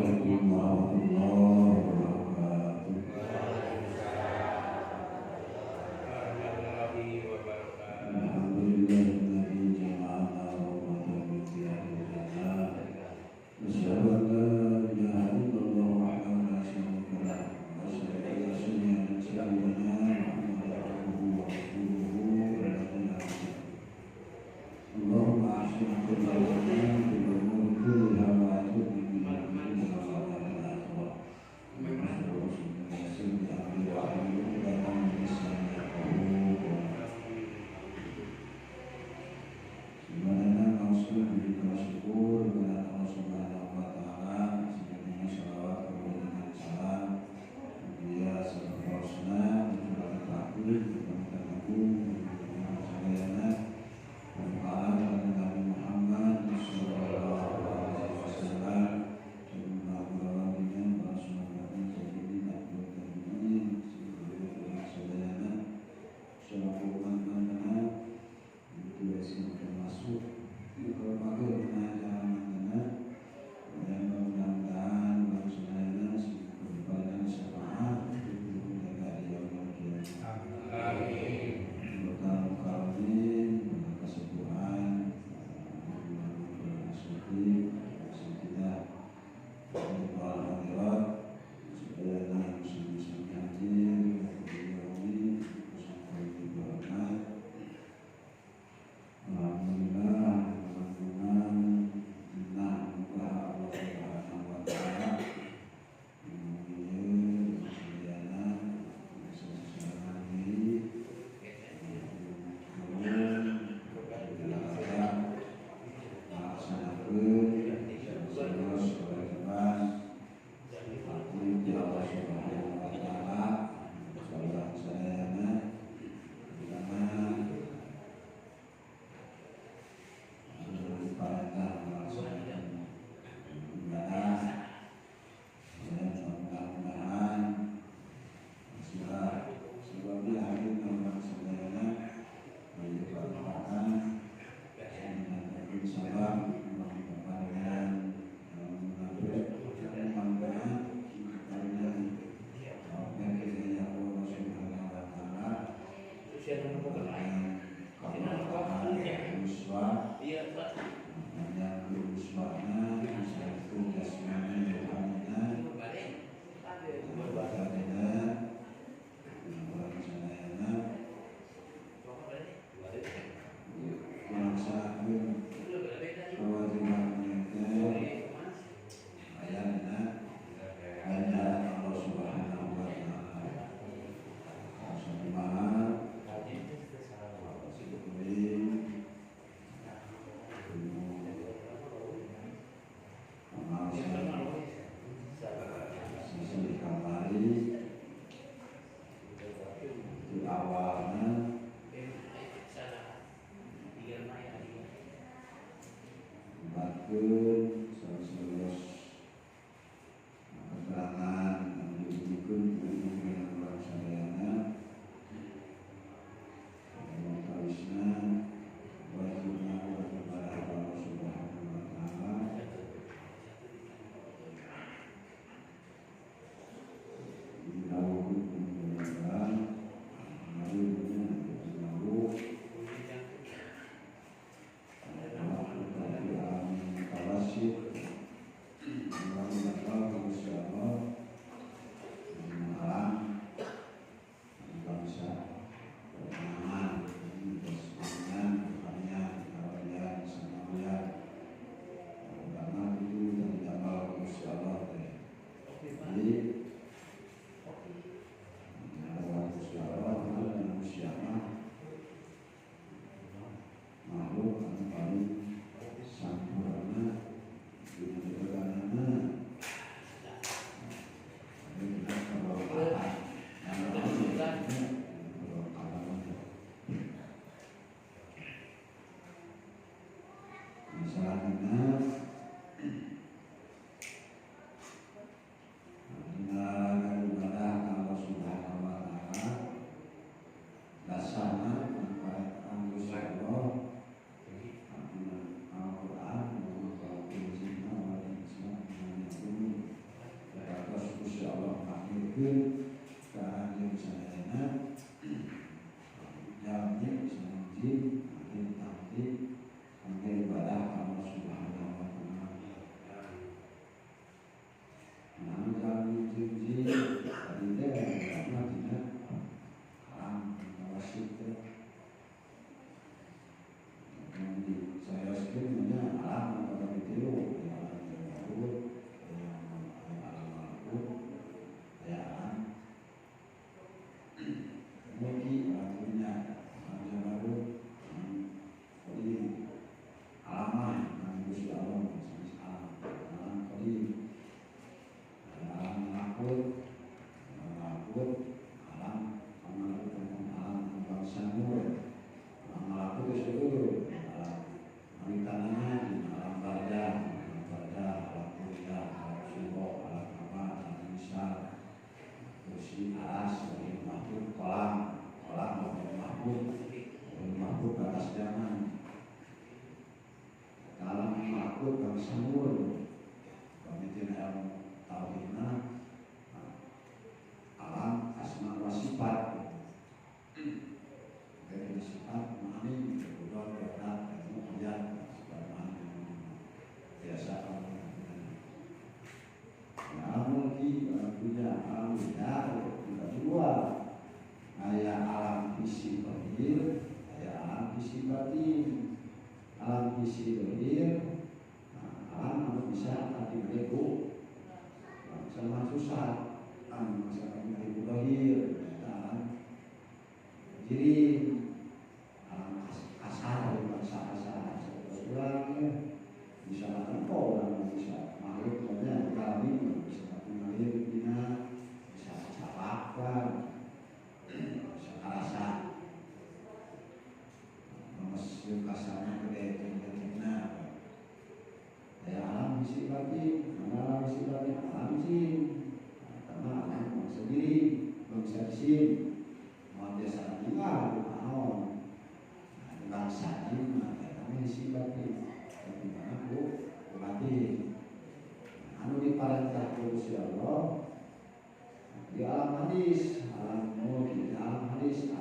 Assalamualaikum warahmatullahi wabarakatuh. Alhamdulillahilladzi jama'ana rahmatan min siyamina. Asyhadu an la ilaha illallah wahdahu la syarika lah wa asyhadu anna sayyidina Muhammadan abduhu wa rasuluhu. Allahumma ahsin aqibatana fil umuri kulliha wa a'udzu bika min syarri ma diparentah ku Gusti Allah di alam hadis, alam mulki, alam hadis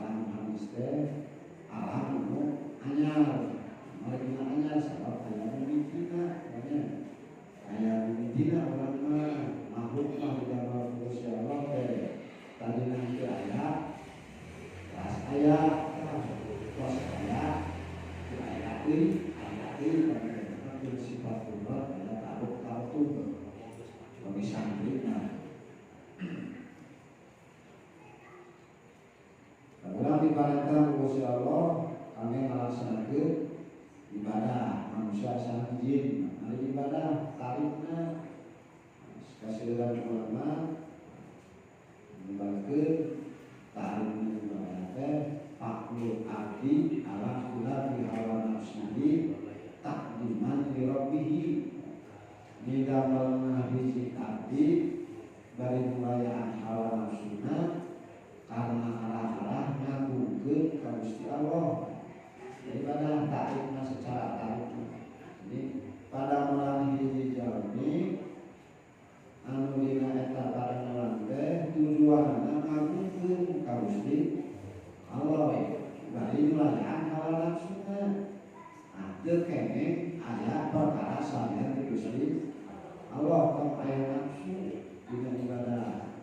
teh alam nu anyar. Mari anyar sabab aya mimpitina banyak. Aya mimpitina urang mah makhluk mah didamel ku Gusti Allah teh tadi nanti aya ras aya tos aya deui sifat Allah aya tahu bagi sangrina. Urang diparentah ku Gusti Allah kami ngalaksanakeun ibadah manusia sareng jin. Ari ibadah tarifna kaseuran ulama membageun tarifna ibadah teh faqul abdi ala khulafi hawa nafsihi takdiman li rabbih. Didamelna hiji abdi bari mulayaan hawa nafsuna karena arah-arah ngagungkeun ka Gusti Allah. Ibadah tarifna secara tarifna. Jadi pada melalui hiji jalmi anu dina eta parangaran teh tujuanna ngagungkeun ka Gusti Allah bari mulayaan hawa nafsuna. Teu kene aya perkara salian ti Gusti Allah tong aya nafsu dina ibadah.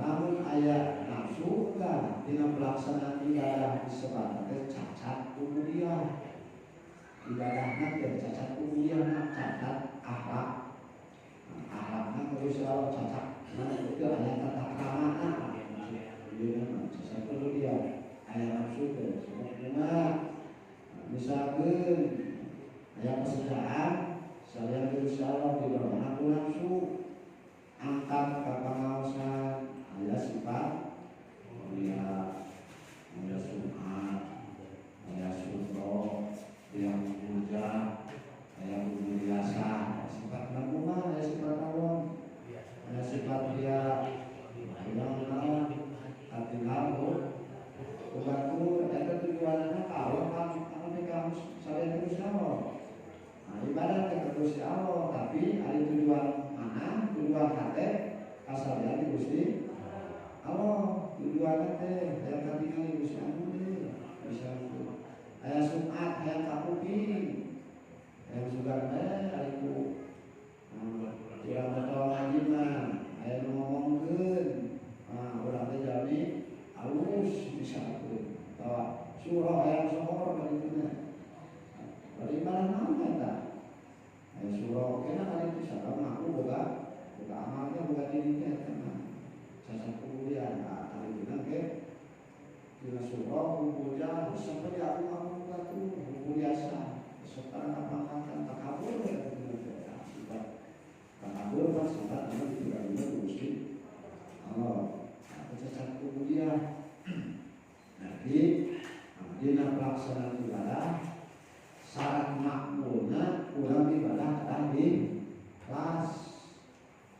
Lamun aya nafsu ka dina pelaksanaan ibadah disebut teh cacat ubudiyah. Ibadahna teh cacat ubudiyah, cacat akhlak. Akhlakna Gusti Allah cacat. Nah itu aya tata kramana. Dina cacat ubudiyah. Aya nafsu teh sebabna misalkeun aya kesejahteraan saya Gusti Allah didorong aku nafsu angkat ka pangaosan aya sifat mulia, aya sum'at, aya syukro, aya puja, aya biasa, sifat nakumaha, aya sifat awon, aya sifat dia yang naon hati lalu kubatur eta tujuanna ka Allah anu pegang sadaya Gusti Allah. Ibadah ke Gusti Allah tapi ada tujuan mana? Tujuan hati asal dari Gusti Allah. Tujuan teh aya katingali Gusti Allah bisa aya sum'at, aya kapuping, aya sugan teh ari ku urang betol ngaji mah aya nu ngomongkeun. Urang teh jalmi alus disangkeun tawa surah aya sohor dari teh. Bari mana naon eta? Aya surah kena kali itu sabab aku boga amalnya boga diri teh kana. Cacat kuliah kali dina ke dina surah kuliah sampai aku boga tu biasa. Sekarang apangkatan takabur ya dina teh. Sifat takabur kan sifat anu ditinggalkeun Gusti Allah. Cacat kuliah. Jadi dina pelaksanaan ibadah syarat makmulna urang ibadah kedah di kelas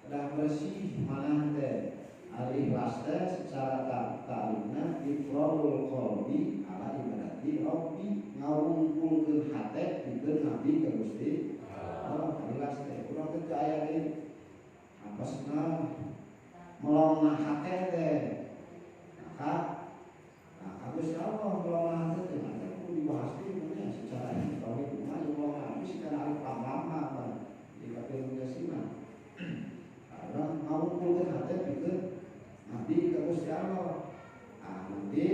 kedah bersih manah teh ari ikhlas teh secara ta'alumna ifrahul qalbi ala ibadati rabbi ngawungkulkeun hate pikeun ngabdi ka Gusti Allah. Ikhlas teh urang teh aya deui apa senang melongna hate teh maka Gusti Allah melongna hate teh dibahas ini secara tauhid cuma yang habis secara alif-lam di kafir Yasin. Orang mau kuliah hati pikir nabi ke Gusti Allah. Nanti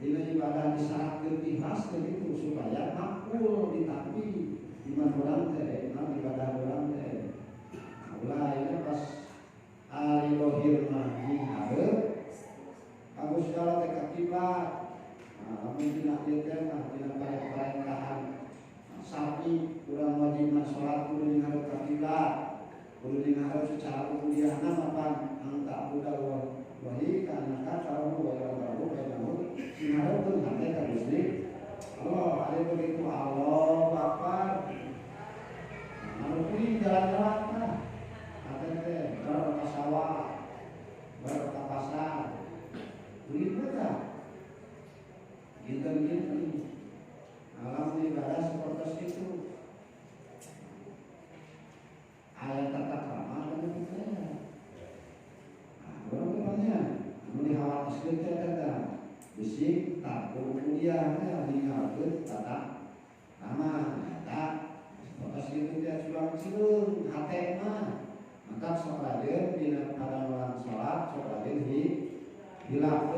ibadah disyaratkeun ikhlas itu supaya makbul ditampi iman urang teh, ibadah urang teh. Ulah ini pas ari lohir mah dihareup ka Gusti Allah teh ka kiblat. Kami tidak diajarkan, tidak perintah sapi, kurang wajib sholat, kudu diharap kiblat, kudu diharap secara kuliah apa angka budal wahi karena kalau walau kayak diharap pun sampai ke Gusti Allah. Ada begitu Allah Akbar. Lalu pilih jalan-jalan lah, ada teh berapa sawah, berapa pasar, begitu kan? Gitu alam ibadah seperti itu. Bilang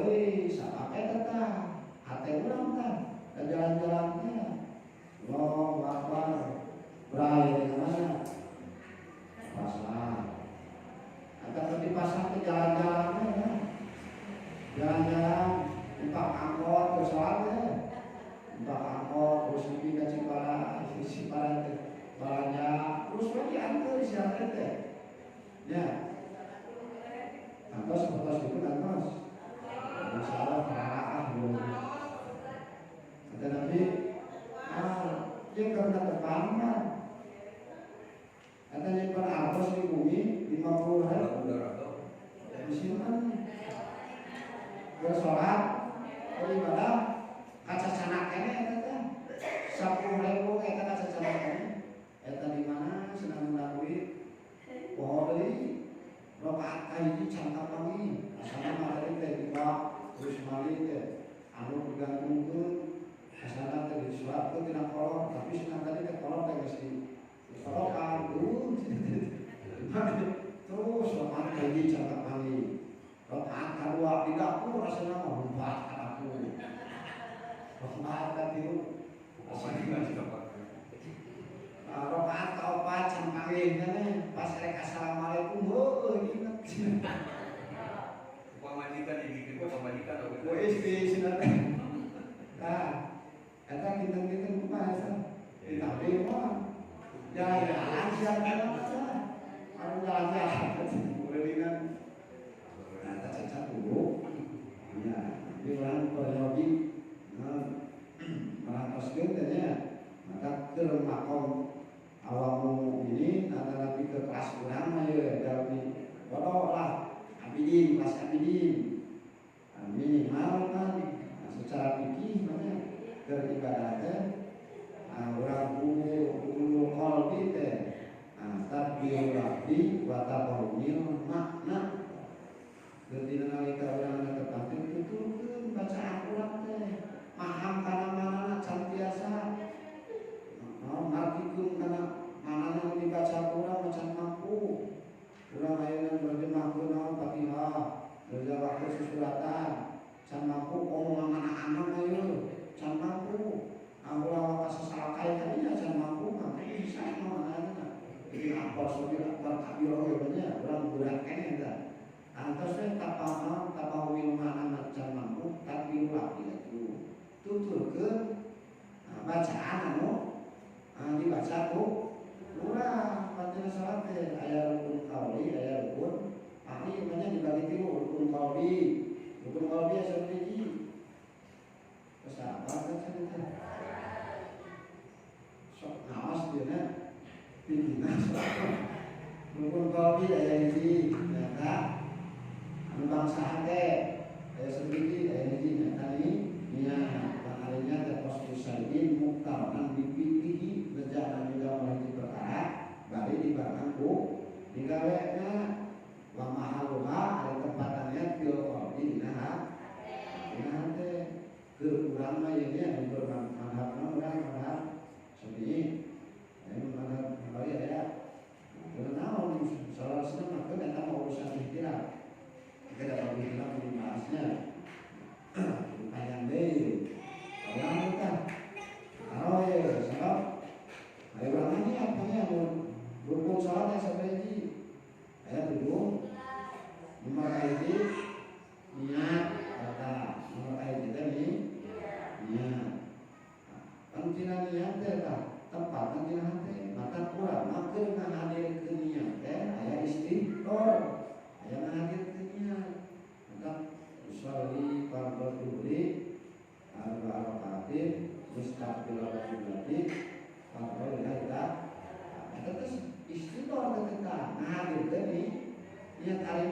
sapake tetah hati urang tah dan jalan-jalannya Allahu Akbar berai mana pasar atau di pasar ke jalan-jalannya ya. Jalan-jalan empat angkot ke soalnya empat angkot terus pergi ke Ciparai belanja terus lagi antar siapa teh ya antar seperti itu antar masalah perarakan belum ada nabi dia karena terpandang katanya per artos di bumi 50.000 di sini kan bersolat beribadah kaca sanak ini kata 10.000 kita kaca sanak ini eta di mana senang mendakui pohon dari rokaat kaji cangkap kami asana materi teh dibak terus malih teh anu bergantungkeun asana teh disuapkeun tina kolot tapi senang tadi teh kolot teh geus dikolokan terus rokaat kaji cangkap kami rokaat kadua di dapur asana mah humpat ka dapur rokaat katilu rokaat kaopat cangkangin pas rek assalamualaikum inget pamajikan dibikin pamajikan atau istri sinateh nah eta kinten-kinten kumaha eta ditabli mah jalan-jalan siapa anu jalan-jalan uringan nah eta cacat dulu ya di urang periodi merantoskeun teh nya maka keur makom awamu ini nada nabi ke kelas urang mah ye jalmi bodoh lah abidin kelas abidin minimal kan secara fikih mana beribadah teh urang kudu qalbi teh tapi rabbi wa tabarrumil makna ketika nalika urang ketepatkeun tuturkeun baca Al-Qur'an teh paham kana manana can tiasa ngartikeun kana manana dibaca urang macan mampu urang ayeuna berjemahkeun naon Fatihah kerja waktu susuratan can mampu omongan anak-anak ayo can mampu anggulah waktu sesalakai tadinya can mampu mah bisa mana jadi apa soal berkabir banyak orang berat kene dah antos teh tapahum mana can mampu tapi lagi itu tuturkeun bacaan anu dibaca ku urang panjenengan salat teh aya rukun qauli aya rukun ahli banyak dibagi tilu rukun qauli asa hiji kesabar kan sok naos dia na pimpinan rukun qauli aya hiji nyata anu bangsa teh aya sedikit aya hiji nyata nya harinya terpos usahin muktaran dipilih berjalan juga melalui perkara bari di barangku digawena wa mahaluha ada tempatannya fil qalbi dinaha teh keur urang mah ye nya bermanfaatna urang madhab seperti ini madhab kali ya karena naon salah senang mah eta mah urusan ikhtilaf kita dapat bilang dibahasnya panjang deui orang kita kalau ya sebab ayo orang ini apanya rukun salatnya seperti ayat 7 memakai niat kata memakai tadi niat pentingnya niat teh tempat pentingnya teh maka kurang maka ngahadir ke niat teh aya istighfar aya ngahadir ke niat maka usolli fardhu dhuhri al-rakatin mustaqbil al-qiblat fardhu kita terus istighfar ketika ngahadir teh niat ari